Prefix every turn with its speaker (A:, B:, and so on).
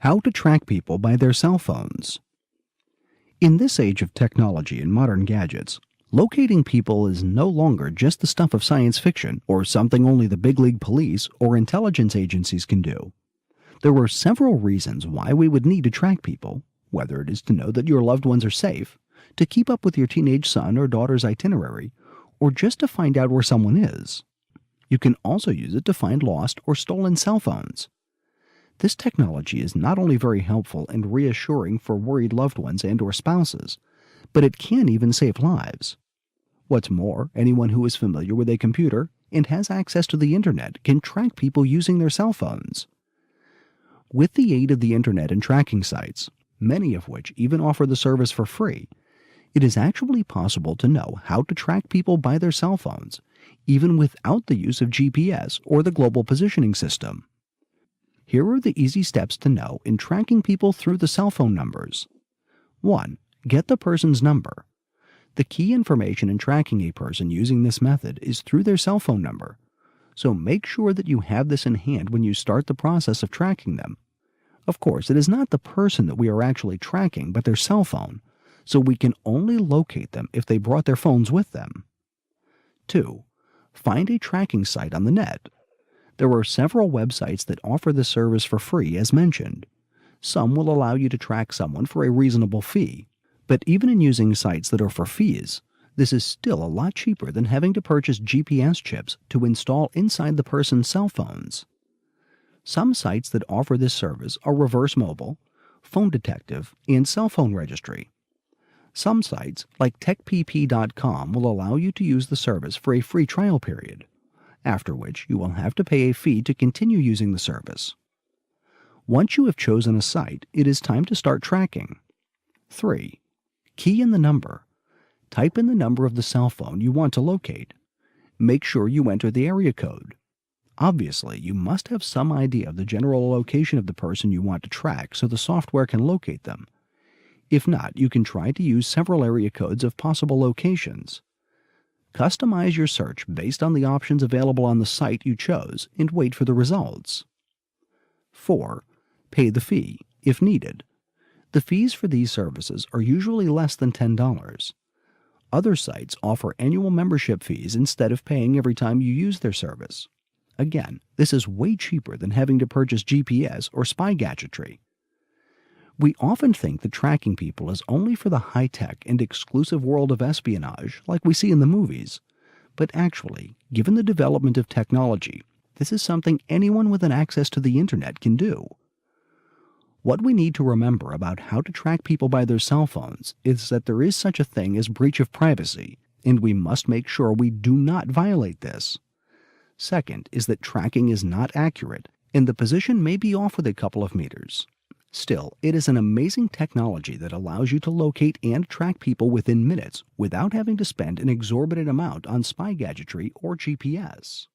A: How to track people by their cell phones. In this age of technology and modern gadgets, locating people is no longer just the stuff of science fiction or something only the big league police or intelligence agencies can do. There are several reasons why we would need to track people, whether it is to know that your loved ones are safe, to keep up with your teenage son or daughter's itinerary, or just to find out where someone is. You can also use it to find lost or stolen cell phones. This technology is not only very helpful and reassuring for worried loved ones and or spouses, but it can even save lives. What's more, anyone who is familiar with a computer and has access to the internet can track people using their cell phones. With the aid of the internet and tracking sites, many of which even offer the service for free, it is actually possible to know how to track people by their cell phones, even without the use of GPS or the global positioning system. Here are the easy steps to know in tracking people through the cell phone numbers. 1. Get the person's number. The key information in tracking a person using this method is through their cell phone number, so make sure that you have this in hand when you start the process of tracking them. Of course, it is not the person that we are actually tracking, but their cell phone, so we can only locate them if they brought their phones with them. 2. Find a tracking site on the net. There are several websites that offer this service for free, as mentioned. Some will allow you to track someone for a reasonable fee, but even in using sites that are for fees, this is still a lot cheaper than having to purchase GPS chips to install inside the person's cell phones. Some sites that offer this service are Reverse Mobile, Phone Detective, and Cell Phone Registry. Some sites, like TechPP.com, will allow you to use the service for a free trial period, after which you will have to pay a fee to continue using the service. Once you have chosen a site, it is time to start tracking. 3. Key in the number. Type in the number of the cell phone you want to locate. Make sure you enter the area code. Obviously, you must have some idea of the general location of the person you want to track so the software can locate them. If not, you can try to use several area codes of possible locations. Customize your search based on the options available on the site you chose and wait for the results. 4. Pay the fee, if needed. The fees for these services are usually less than $10. Other sites offer annual membership fees instead of paying every time you use their service. Again, this is way cheaper than having to purchase GPS or spy gadgetry. We often think that tracking people is only for the high-tech and exclusive world of espionage like we see in the movies. But actually, given the development of technology, this is something anyone with an access to the internet can do. What we need to remember about how to track people by their cell phones is that there is such a thing as breach of privacy, and we must make sure we do not violate this. Second is that tracking is not accurate, and the position may be off with a couple of meters. Still, it is an amazing technology that allows you to locate and track people within minutes without having to spend an exorbitant amount on spy gadgetry or GPS.